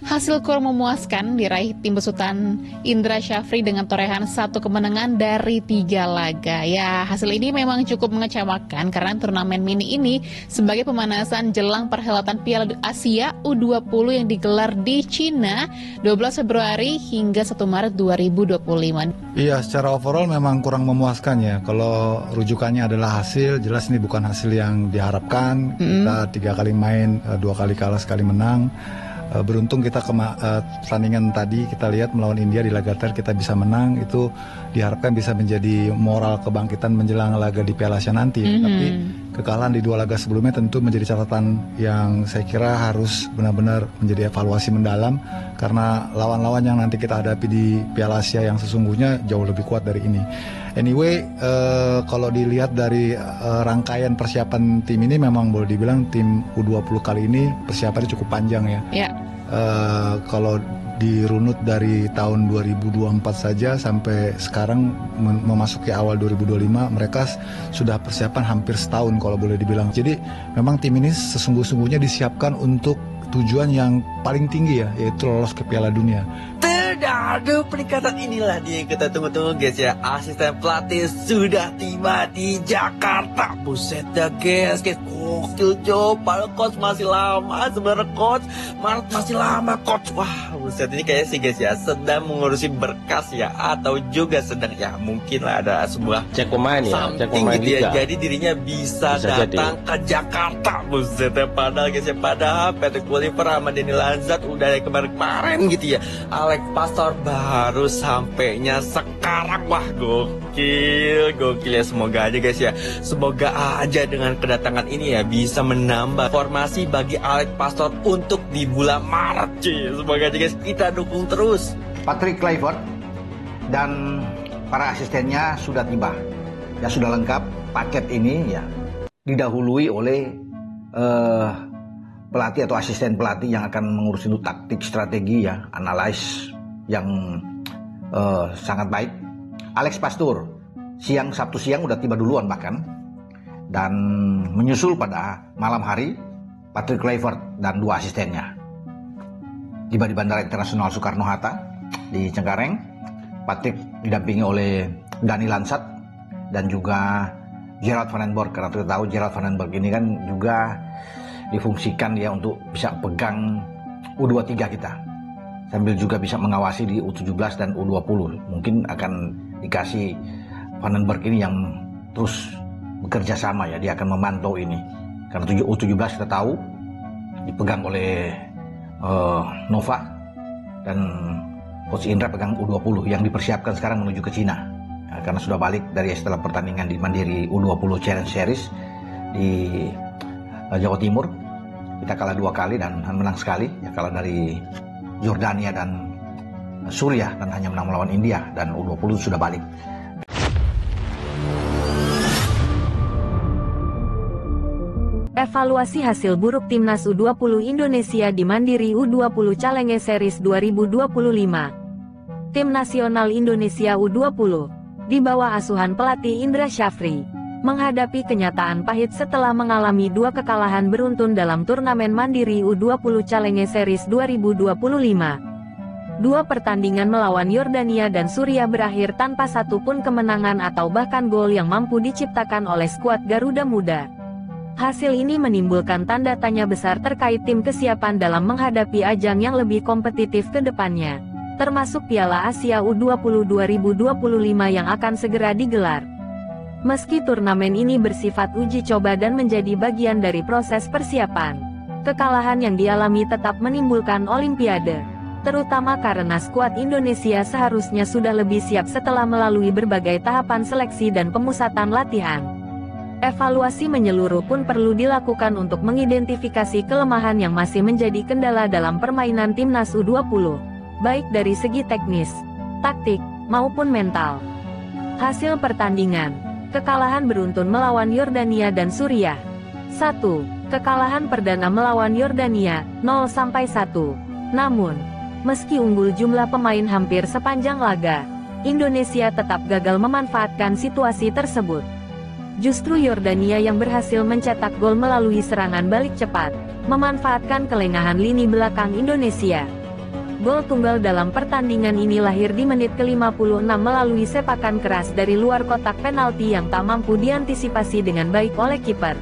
Hasil kurang memuaskan diraih tim besutan Indra Syafri dengan torehan 1 kemenangan dari 3 laga. Ya, hasil ini memang cukup mengecewakan karena turnamen mini ini sebagai pemanasan jelang perhelatan Piala Asia U20 yang digelar di Cina 12 Februari hingga 1 Maret 2025. Iya, secara overall memang kurang memuaskan ya. Kalau rujukannya adalah hasil, jelas ini bukan hasil yang diharapkan. Kita 3 kali main, 2 kali kalah, sekali menang. Beruntung kita pertandingan tadi kita lihat melawan India di laga terakhir kita bisa menang, itu diharapkan bisa menjadi moral kebangkitan menjelang laga di Piala Asia nanti. Tapi kekalahan di 2 laga sebelumnya tentu menjadi catatan yang saya kira harus benar-benar menjadi evaluasi mendalam, karena lawan-lawan yang nanti kita hadapi di Piala Asia yang sesungguhnya jauh lebih kuat dari ini. Anyway, kalau dilihat dari rangkaian persiapan tim ini, memang boleh dibilang tim U20 kali ini persiapannya cukup panjang ya. Kalau dirunut dari tahun 2024 saja sampai sekarang memasuki awal 2025, mereka sudah persiapan hampir setahun kalau boleh dibilang. Jadi memang tim ini sesungguh-sungguhnya disiapkan untuk tujuan yang paling tinggi ya, yaitu lolos ke Piala Dunia. Aduh, peningkatan inilah dia yang kita tunggu-tunggu guys ya. Asisten pelatih sudah tiba di Jakarta. Buset dah guys, gokil Jo. Padahal coach masih lama sebenarnya coach. Maret masih lama coach. Wah, buset ini kayaknya sih guys ya sedang mengurusi berkas ya, atau juga sedang ya mungkin lah ada sebuah cek pemain ya, cek pemain gitu liga. Ya. Jadi dirinya bisa datang ke Jakarta. Buset ya, padahal guys ya, padahal Patrick Kluivert sama Dani Lanzat udah dari kemarin gitu ya. Alex Pastor baru sampainya sekarang. Wah, gokil ya. Semoga aja guys ya, semoga aja dengan kedatangan ini ya bisa menambah formasi bagi Alex Pastor untuk di bulan Maret cuy. Semoga aja guys, kita dukung terus. Patrick Kluivert dan para asistennya sudah tiba ya, sudah lengkap paket ini ya, didahului oleh pelatih atau asisten pelatih yang akan mengurus itu taktik, strategi ya, analis yang sangat baik. Alex Pastur Sabtu siang udah tiba duluan bahkan, dan menyusul pada malam hari Patrick Kluivert dan 2 asistennya tiba di Bandara Internasional Soekarno-Hatta di Cengkareng. Patrick didampingi oleh Dani Lanzat dan juga Gerard van den Borg, karena kita tahu Gerard van den Borg ini kan juga difungsikan ya untuk bisa pegang U23 kita, sambil juga bisa mengawasi di U17 dan U20. Mungkin akan dikasih Van den Berg ini yang terus bekerja sama ya, dia akan memantau ini. Karena U17 kita tahu dipegang oleh Nova, dan Coach Indra pegang U20 yang dipersiapkan sekarang menuju ke Cina. Ya, karena sudah balik dari setelah pertandingan di Mandiri U20 Challenge Series di Jawa Timur. Kita kalah 2 kali dan menang sekali ya, kalah dari Jordania dan Suriah, dan hanya menang melawan India, dan U20 sudah balik. Evaluasi hasil buruk Timnas U20 Indonesia di Mandiri U20 Challenge Series 2025. Tim Nasional Indonesia U20, di bawah asuhan pelatih Indra Syafri, menghadapi kenyataan pahit setelah mengalami 2 kekalahan beruntun dalam turnamen Mandiri U20 Challenge Series 2025. 2 pertandingan melawan Yordania dan Suriah berakhir tanpa satupun kemenangan atau bahkan gol yang mampu diciptakan oleh skuad Garuda Muda. Hasil ini menimbulkan tanda tanya besar terkait tim kesiapan dalam menghadapi ajang yang lebih kompetitif ke depannya, termasuk Piala Asia U20 2025 yang akan segera digelar. Meski turnamen ini bersifat uji coba dan menjadi bagian dari proses persiapan, kekalahan yang dialami tetap menimbulkan Olimpiade, terutama karena skuad Indonesia seharusnya sudah lebih siap setelah melalui berbagai tahapan seleksi dan pemusatan latihan. Evaluasi menyeluruh pun perlu dilakukan untuk mengidentifikasi kelemahan yang masih menjadi kendala dalam permainan Timnas U20, baik dari segi teknis, taktik, maupun mental. Hasil pertandingan: kekalahan beruntun melawan Yordania dan Suriah. 1. Kekalahan perdana melawan Yordania, 0-1. Namun, meski unggul jumlah pemain hampir sepanjang laga, Indonesia tetap gagal memanfaatkan situasi tersebut. Justru Yordania yang berhasil mencetak gol melalui serangan balik cepat, memanfaatkan kelengahan lini belakang Indonesia. Gol tunggal dalam pertandingan ini lahir di menit ke-56 melalui sepakan keras dari luar kotak penalti yang tak mampu diantisipasi dengan baik oleh kiper.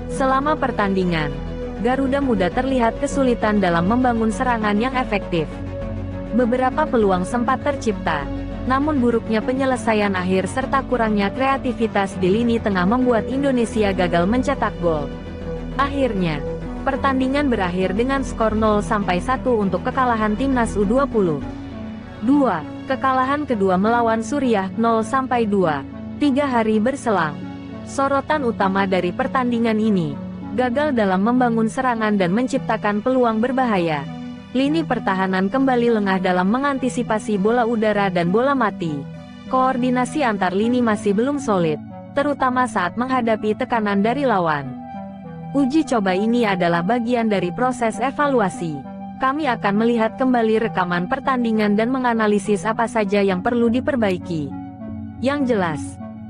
Selama pertandingan, Garuda Muda terlihat kesulitan dalam membangun serangan yang efektif. Beberapa peluang sempat tercipta, namun buruknya penyelesaian akhir serta kurangnya kreativitas di lini tengah membuat Indonesia gagal mencetak gol. Akhirnya, pertandingan berakhir dengan skor 0-1 untuk kekalahan Timnas U20. 2. Kekalahan kedua melawan Suriah 0-2. 3 hari berselang. Sorotan utama dari pertandingan ini, gagal dalam membangun serangan dan menciptakan peluang berbahaya. Lini pertahanan kembali lengah dalam mengantisipasi bola udara dan bola mati. Koordinasi antar lini masih belum solid, terutama saat menghadapi tekanan dari lawan. Uji coba ini adalah bagian dari proses evaluasi. Kami akan melihat kembali rekaman pertandingan dan menganalisis apa saja yang perlu diperbaiki. Yang jelas,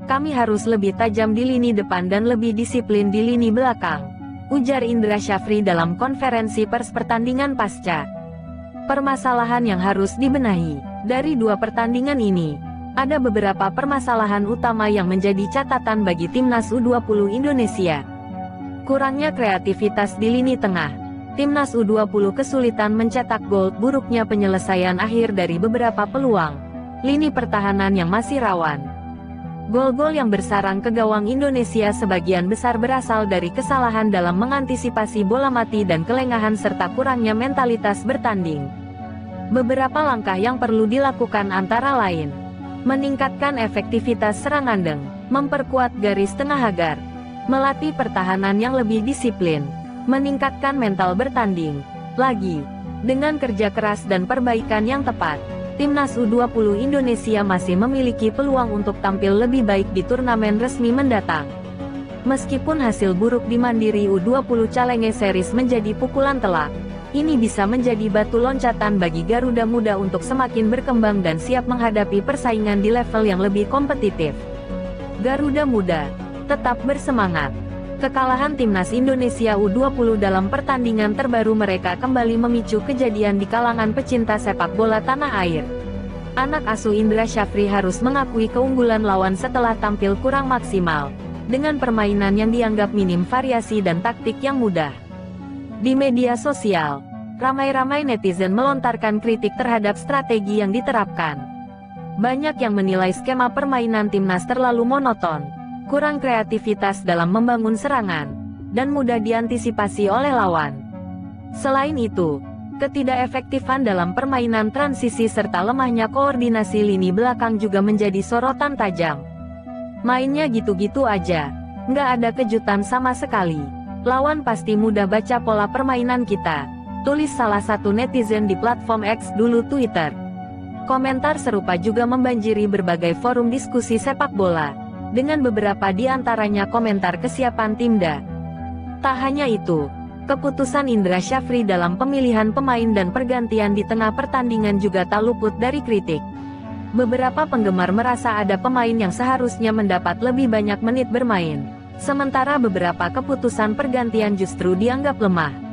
kami harus lebih tajam di lini depan dan lebih disiplin di lini belakang, ujar Indra Syafri dalam konferensi pers pertandingan pasca. Permasalahan yang harus dibenahi. Dari 2 pertandingan ini, ada beberapa permasalahan utama yang menjadi catatan bagi Timnas U20 Indonesia. Kurangnya kreativitas di lini tengah. Timnas U20 kesulitan mencetak gol, buruknya penyelesaian akhir dari beberapa peluang. Lini pertahanan yang masih rawan. Gol-gol yang bersarang ke gawang Indonesia sebagian besar berasal dari kesalahan dalam mengantisipasi bola mati dan kelengahan serta kurangnya mentalitas bertanding. Beberapa langkah yang perlu dilakukan antara lain: meningkatkan efektivitas serangan, memperkuat garis tengah agar melatih pertahanan yang lebih disiplin, meningkatkan mental bertanding. Lagi, dengan kerja keras dan perbaikan yang tepat, Timnas U20 Indonesia masih memiliki peluang untuk tampil lebih baik di turnamen resmi mendatang. Meskipun hasil buruk di Mandiri U20 Challenge Series menjadi pukulan telak, ini bisa menjadi batu loncatan bagi Garuda Muda untuk semakin berkembang dan siap menghadapi persaingan di level yang lebih kompetitif. Garuda Muda tetap bersemangat. Kekalahan Timnas Indonesia U20 dalam pertandingan terbaru mereka kembali memicu kejadian di kalangan pecinta sepak bola tanah air. Anak asuh Indra Syafri harus mengakui keunggulan lawan setelah tampil kurang maksimal, dengan permainan yang dianggap minim variasi dan taktik yang mudah. Di media sosial, ramai-ramai netizen melontarkan kritik terhadap strategi yang diterapkan. Banyak yang menilai skema permainan Timnas terlalu monoton, kurang kreativitas dalam membangun serangan, dan mudah diantisipasi oleh lawan. Selain itu, ketidakefektifan dalam permainan transisi serta lemahnya koordinasi lini belakang juga menjadi sorotan tajam. Mainnya gitu-gitu aja, nggak ada kejutan sama sekali. Lawan pasti mudah baca pola permainan kita, tulis salah satu netizen di platform X dulu Twitter. Komentar serupa juga membanjiri berbagai forum diskusi sepak bola, dengan beberapa di antaranya komentar kesiapan Timda. Tak hanya itu, keputusan Indra Syafri dalam pemilihan pemain dan pergantian di tengah pertandingan juga tak luput dari kritik. Beberapa penggemar merasa ada pemain yang seharusnya mendapat lebih banyak menit bermain, sementara beberapa keputusan pergantian justru dianggap lemah.